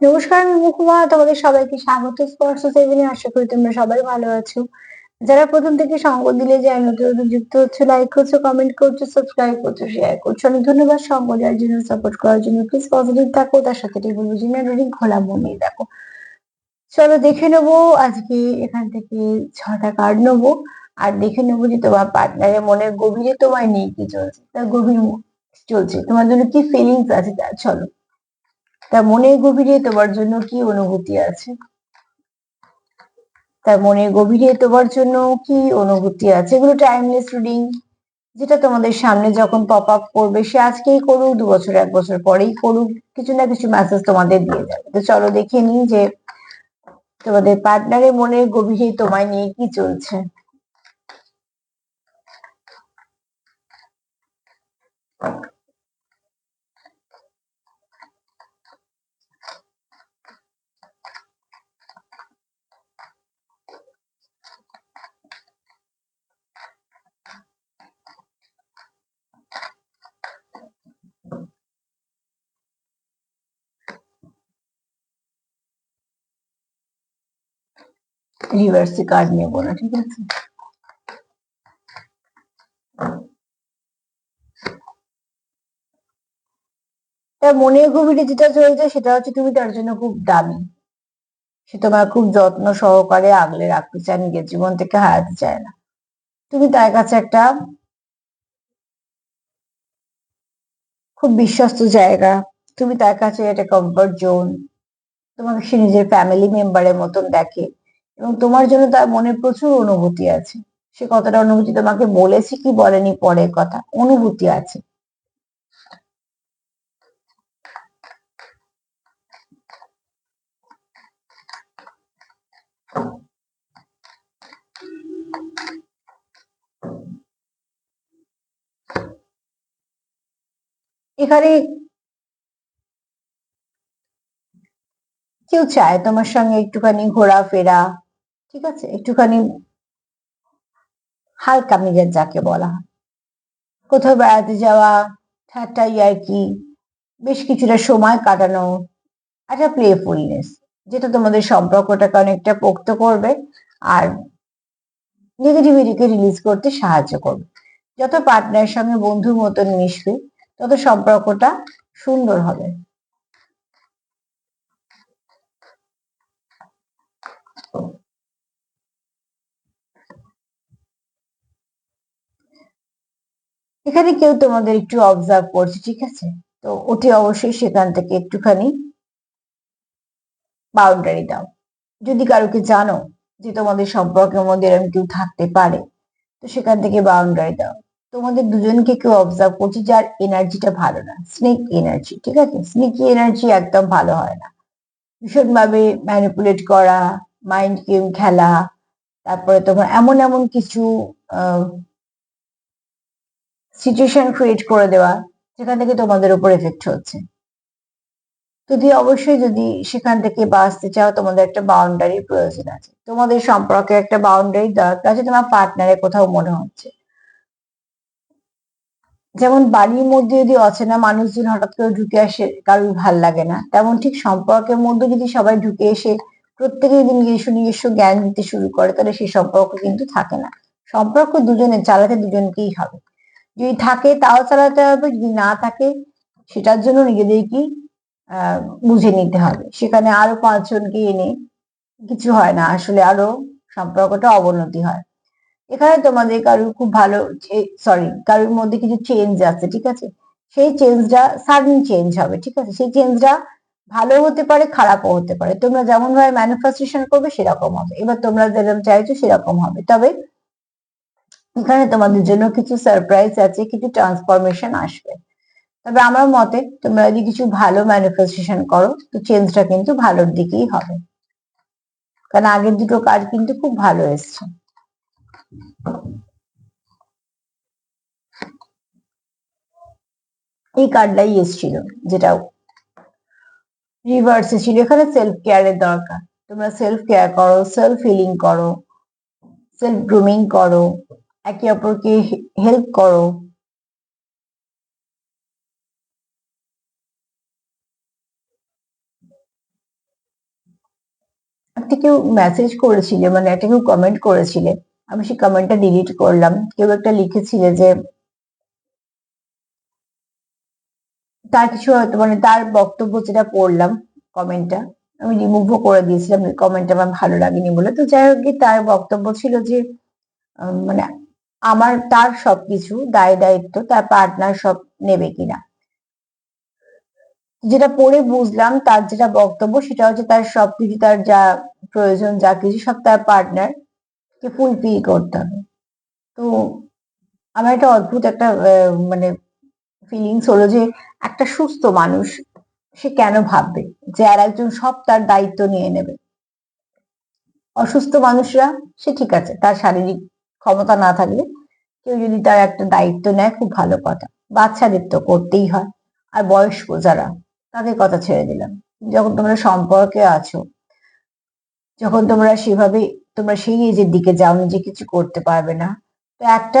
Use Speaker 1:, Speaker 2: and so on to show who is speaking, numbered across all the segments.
Speaker 1: নমস্কার, আমি মুকুমা। তোমাদের সবাইকে স্বাগত স্পর্শ সেভেনে। আশা করি তোমরা সবাই ভালো আছো। যারা প্রথম থেকে সঙ্গ দিলে, যারা নতুন নতুন যুক্ত হচ্ছে, লাইক করছো, কমেন্ট করছো, সাবস্ক্রাইব করছো, শেয়ার করছো, অনেক ধন্যবাদ। সঙ্গ দেওয়ার জন্য, সাপোর্ট করার জন্য। প্লিজ পজিটিভ থাকো, তার সাথে এটাই বলবো যে রিডিং খোলা মন নিয়ে দেখো। চলো দেখে নেবো আজকে এখান থেকে 6টা কার্ড নেবো, আর দেখে নেবো যে তোমার পার্টনারের মনের গভীরে তোমায় নিয়ে কি চলছে, তার গভীর চলছে, তোমার জন্য কি ফিলিংস আছে। তা চলো, তার মনের গভীরে তোমার জন্য কি অনুভূতি আছে, তার মনের গভীরে তোমার জন্য কি অনুভূতি আছে। এগুলো টাইমলেস রিডিং, যেটা তোমাদের সামনে যখন পপ আপ করবে, সে আজকেই করুক, 2 বছর 1 বছর পরেই করুক, কিছু না কিছু মেসেজ তোমাদের দিয়ে যাবে। তো চলো দেখে নিই যে তোমাদের পার্টনারের মনের গভীরে তোমায় নিয়ে কি চলছে। রিভার্সে কার্ড নেবো না, ঠিক আছে। তার মনের গভীরে যেটা চলছে সেটা হচ্ছে তুমি তার জন্য খুব দামি। সে তোমার খুব যত্ন সহকারে আগলে রাখতে চায়, নিজের জীবন থেকে হারাতে চায় না। তুমি তার কাছে একটা খুব বিশ্বস্ত জায়গা, তুমি তার কাছে একটা কমফর্ট জোন। তোমাকে সে নিজের ফ্যামিলি মেম্বারের মতন দেখে, এবং তোমার জন্য তার মনে প্রচুর অনুভূতি আছে। সে কতটা অনুভূতি তোমাকে বলেছে কি বলেনি পরের কথা, অনুভূতি আছে। এখানে কেউ চায় তোমার সঙ্গে একটুখানি ঘোরাফেরা, ঠিক আছে, একটুখানি হালকা মেজাজ যাকে বলা হয়, কোথাও বেড়াতে যাওয়া, ঠাট্টা ইয়ার্কি, বেশ কিছুটা সময় কাটানো, একটা প্লেফুলনেস, যেটা তোমাদের সম্পর্কটাকে অনেকটা পোক্ত করবে আর নেগেটিভিটিকে রিলিজ করতে সাহায্য করবে। যত পার্টনারের সঙ্গে বন্ধুর মতন মিশবে, তত সম্পর্কটা সুন্দর হবে। এখানে কেউ তোমাদের একটু অবজার্ভ করছে, ঠিক আছে। তো অতি অবশ্যই সেখান থেকে একটুখানি বাউন্ডারি দাও। যদি কারোকে জানো যে তোমাদের সম্পর্কের মধ্যে এরকম কেউ থাকতে পারে, তো সেখান থেকে বাউন্ডারি দাও। তোমাদের দুজনকে কেউ অবজার্ভ করছে যার এনার্জিটা ভালো না, স্নেক এনার্জি, ঠিক আছে। স্নেকি এনার্জি একদম ভালো হয় না। ভীষণ ভাবে ম্যানিপুলেট করা, মাইন্ড গেম খেলা, তারপরে তোমার এমন এমন কিছু সিচুয়েশন ক্রিয়েট করে দেওয়া, যেখান থেকে তোমাদের উপর এফেক্ট হচ্ছে। যদি অবশ্যই যদি সেখান থেকে বাঁচতে চাও, তোমাদের একটা বাউন্ডারির প্রয়োজন আছে। তোমাদের সম্পর্কে একটা বাউন্ডারি দরকার আছে। তোমার পার্টনারের কোথাও মনে হচ্ছে, যেমন বাড়ির মধ্যে যদি অচেনা মানুষজন হঠাৎ করে ঢুকে আসে, কারোর ভাল লাগে না, তেমন ঠিক সম্পর্কের মধ্যে যদি সবাই ঢুকে এসে প্রত্যেকে যদি নিজস্ব নিজস্ব জ্ঞান দিতে শুরু করে, তাহলে সেই সম্পর্ক কিন্তু থাকে না। সম্পর্ক দুজনে চালাতে দুজনকেই হবে। যদি থাকে তাও চালাতে হবে, যদি না থাকে সেটার জন্য নিজেদেরকেই আহ বুঝে নিতে হবে। সেখানে আরো 5 জনকে এনে কিছু হয় না, আসলে আরো সম্পর্কটা অবনতি হয়। এখানে তোমাদের কারোর খুব ভালো, সরি, কারোর মধ্যে কিছু চেঞ্জ আছে, ঠিক আছে। সেই চেঞ্জটা সাডেন চেঞ্জ হবে, ঠিক আছে। সেই চেঞ্জটা ভালো হতে পারে, খারাপও হতে পারে। তোমরা যেমন ভাবে ম্যানিফেস্টেশন করবে সেরকম হবে। এবার তোমরা যেরকম চাইছো সেরকম হবে। তবে এখানে তোমাদের জন্য কিছু সারপ্রাইজ আছে, কিছু ট্রান্সফরমেশন আসবে। তবে আমার মতে তোমরা যদি কিছু ভালো ম্যানিফেস্টেশন করো, তো চেঞ্জটা কিন্তু ভালোর দিকেই হবে। কারণ আগের দুটো কার্ড কিন্তু খুব ভালো এসছে। এই কার্ডটাই এসেছিল, যেটা রিভার্সে ছিল। এখানে সেলফ কেয়ারের দরকার। তোমরা সেলফ কেয়ার করো, সেলফ হিলিং করো, সেলফ গ্রুমিং করো, একে অপরকে হেল্প করো। একটা কেউ মেসেজ করেছিলে, মানে একটা কেউ কমেন্ট করেছিলে, আমি সেই কমেন্টটা ডিলিট করলাম। কেউ একটা লিখেছিলে যে তার কিছু হয়তো মানে তার বক্তব্য যেটা পড়লাম কমেন্টটা, আমি রিমুভও করে দিয়েছিলাম কমেন্টটা আমার ভালো লাগেনি বলে। তো যাই হোক, তার বক্তব্য ছিল যে মানে আমার তার সবকিছু দায় দায়িত্ব তার পার্টনার সব নেবে কিনা। যেটা পড়ে বুঝলাম তার যেটা বক্তব্য সেটা হচ্ছে তার সবকিছু, তার যা প্রয়োজন যা কিছু সব তার পার্টনার কে ফুলফিল করতে হবে। তো আমার একটা অদ্ভুত একটা মানে ফিলিংস হলো যে একটা সুস্থ মানুষ সে কেন ভাববে যে আর একজন সব তার দায়িত্ব নিয়ে নেবে। অসুস্থ মানুষরা সে ঠিক আছে, তার শারীরিক ক্ষমতা না থাকলে কেউ যদি তার একটা দায়িত্ব নেয় খুব ভালো কথা, বাচ্চাদের তো করতেই হয়। আর বয়স্ক যারা, তাদের কথা ছেড়ে দিলাম। যখন তোমরা সম্পর্কে আছো, যখন তোমরা সেভাবে তোমরা সেই এজের দিকে যাও যে কিছু করতে পারবে না, তো একটা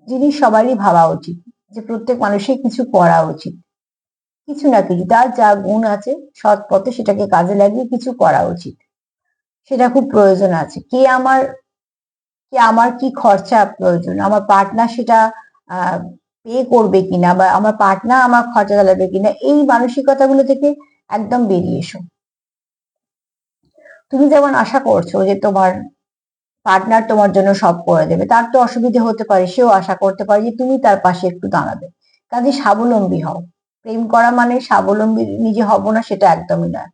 Speaker 1: জিনিস সবারই ভাবা উচিত যে প্রত্যেক মানুষের কিছু করা উচিত, কিছু না কিছু তার যা গুণ আছে সৎ পথে সেটাকে কাজে লাগিয়ে কিছু করা উচিত। সেটা খুব প্রয়োজন আছে। আমার কি খরচা প্রয়োজন, আমার পার্টনার সেটা পে করবে কিনা, বা আমার পার্টনার আমার খরচা চালাবে কিনা, এই মানসিকতাগুলো থেকে একদম বেরিয়ে এসো। তুমি যেমন আশা করছো যে তোমার পার্টনার তোমার জন্য সব করে দেবে, তার তো অসুবিধে হতে পারে, সেও আশা করতে পারে যে তুমি তার পাশে একটু দাঁড়াবে। কাজে স্বাবলম্বী হও। প্রেম করা মানে স্বাবলম্বী নিজে হব না সেটা একদমই নয়।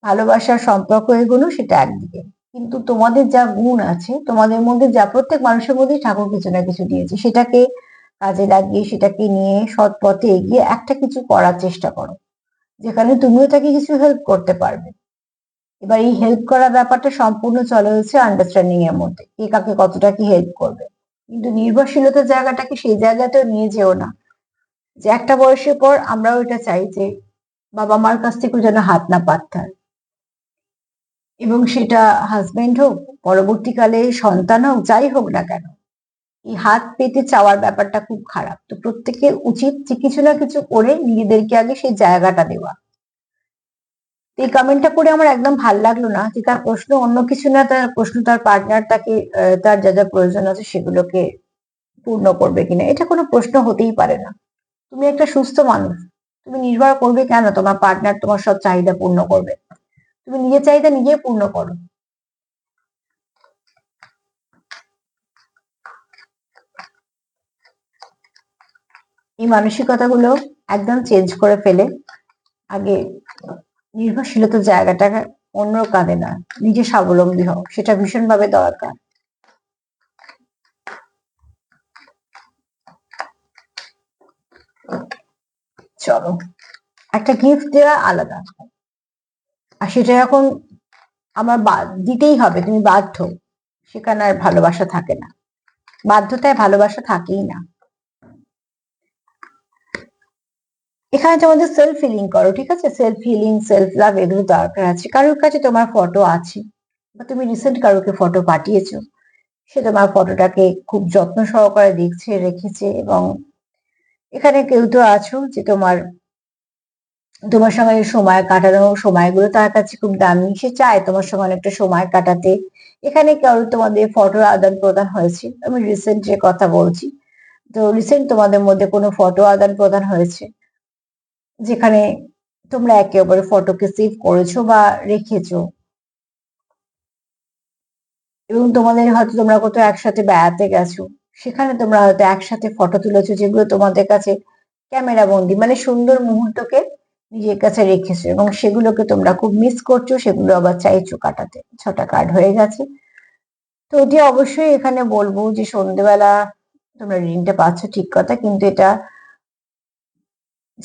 Speaker 1: ভালোবাসার সম্পর্ক এগুলো সেটা একদিকে, কিন্তু তোমাদের যা গুণ আছে তোমাদের মধ্যে, যা প্রত্যেক মানুষের মধ্যে ঠাকুর কিছু না কিছু দিয়েছে, সেটাকে কাজে লাগিয়ে সেটাকে নিয়ে সৎ পথে এগিয়ে একটা কিছু করার চেষ্টা করো, যেখানে তুমিও তাকে কিছু হেল্প করতে পারবে। এবার এই হেল্প করার ব্যাপারটা সম্পূর্ণ চলে হচ্ছে আন্ডারস্ট্যান্ডিং এর মধ্যে, কে কাকে কতটা কি হেল্প করবে। কিন্তু নির্ভরশীলতার জায়গাটাকে সেই জায়গাতেও নিয়ে যেও না যে একটা বয়সের পর আমরাও এটা চাই যে বাবা মার কাছ থেকে যেন হাত না পাততে হয়, এবং সেটা হাজবেন্ড হোক, পরবর্তীকালে সন্তান হোক, যাই হোক না কেন, এই হাত পেতে চাওয়ার ব্যাপারটা খুব খারাপ। তো প্রত্যেকের উচিত যে কিছু না কিছু করে নিজেদেরকে আগে সেই জায়গাটা দেওয়া। এই কমেন্টটা পড়ে আমার একদম ভাল লাগলো না যে তার প্রশ্ন অন্য কিছু না, তার প্রশ্ন তার পার্টনার তাকে তার যা যা প্রয়োজন আছে সেগুলোকে পূর্ণ করবে কিনা। এটা কোনো প্রশ্ন হতেই পারে না। তুমি একটা সুস্থ মানুষ, তুমি নির্ভর করবে কেন তোমার পার্টনার তোমার সব চাহিদা পূর্ণ করবে? তুমি নিজের চাহিদা নিজেই পূর্ণ করো। এই মানসিকতাগুলো একদম চেঞ্জ করে ফেলে আগে নির্ভরশীলতার জায়গাটা অন্য কাঁধে না, নিজে স্বাবলম্বী হও, সেটা ভীষণভাবে দরকার। চলো, একটা গিফট দেওয়া আলাদা, আর সেটা এখন আমার দিতেই হবে, তুমি বাধ্য, সেখানে আর ভালোবাসা থাকে না। বাধ্যতায় ভালোবাসা থাকেই না। এখানে তোমাদের সেলফ হিলিং করো, ঠিক আছে? সেলফ হিলিং, সেলফ লাভ এগুলো দরকার আছে। কারোর কাছে তোমার ফটো আছে, বা তুমি রিসেন্ট কারোকে ফটো পাঠিয়েছো, সে তোমার ফটোটাকে খুব যত্ন সহকারে দেখছে, রেখেছে। এবং এখানে কেউ তো আছো যে তোমার সঙ্গে সময় কাটানো, সময়গুলো তার কাছে খুব দামি, সে চায় তোমার সঙ্গে অনেকটা সময় কাটাতে। এখানে কারো তোমাদের ফটোর আদান প্রদান হয়েছে, আমি রিসেন্ট যে কথা বলছি, তো রিসেন্ট তোমাদের মধ্যে কোনো ফটো আদান প্রদান হয়েছে, যেখানে তোমরা একে অপরের ফটোকে সেভ করেছো বা রেখেছো। এবং তোমাদের হয়তো তোমরা কোথাও একসাথে বেড়াতে গেছো, সেখানে তোমরা হয়তো একসাথে ফটো তুলেছো, যেগুলো তোমাদের কাছে ক্যামেরা বন্দি, মানে সুন্দর মুহূর্তকে নিজের কাছে রেখেছো, এবং সেগুলোকে তোমরা খুব মিস করছো, সেগুলো আবার চাইছো কাটাতে। 6টা কার্ড হয়ে গেছে। তো ওটি অবশ্যই এখানে বলবো যে সন্ধ্যেবেলা তোমরা রিডিংটা পাচ্ছ ঠিক কথা, কিন্তু এটা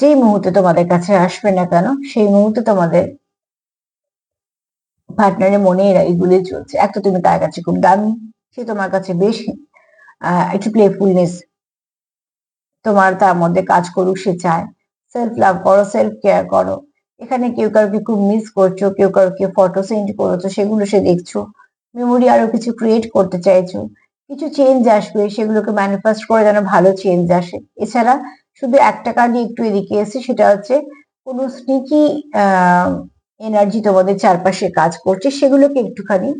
Speaker 1: যেই মুহূর্তে তোমাদের কাছে আসবে না কেন, সেই মুহূর্তে তোমাদের পার্টনারের মনে এগুলি চলছে। একটা তুমি তার কাছে খুব দামি, সে তোমার কাছে বেশ একটু প্লেফুলনেস তোমার তার মধ্যে কাজ করুক, সে চায়। সেলফ লাভ করো, সেলফ কেয়ার করো। এখানে কেউ কাউকে খুব মিস করছো, কেউ কাউকে ফটো সেন্ড করেছো, সেগুলো সে দেখছো, মেমোরি আরো কিছু ক্রিয়েট করতে চাইছো। কিছু চেঞ্জ আসবে, সেগুলোকে ম্যানিফেস্ট করে যেন ভালো চেঞ্জ আসে। এছাড়া শুধু একটা কার্ডই একটু এদিকে এসে, সেটা হচ্ছে কোনো স্নিকি এনার্জি তোমাদের চারপাশে কাজ করছে সেগুলোকে একটুখানি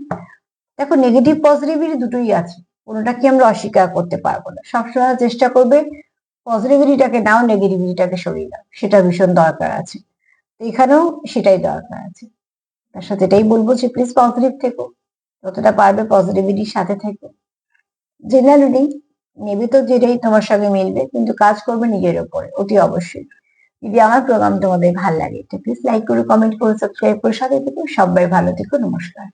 Speaker 1: দেখো, নেগেটিভ পজিটিভিটি দুটোই আছে, কোনোটাকে আমরা অস্বীকার করতে পারবো না। সবসময় চেষ্টা করবে পজিটিভিটিটাকে নাও, নেগেটিভিটিটাকে সরিয়ে দাও, সেটা ভীষণ দরকার আছে। তো এখানেও সেটাই দরকার আছে। তার সাথে এটাই বলবো যে প্লিজ পজিটিভ থেকো, যতটা পারবে পজিটিভিটির সাথে থেকো। জেনারেল রিডিং নেবে তো যেটাই তোমার সঙ্গে মিলবে, কিন্তু কাজ করবে নিজের উপরে অতি অবশ্যই। যদি আমার প্রোগ্রাম তোমাদের ভালো লাগে তো প্লিজ লাইক করে, কমেন্ট করে, সাবস্ক্রাইব করে সাথে থেকো। সবাই ভালো থেকো, নমস্কার।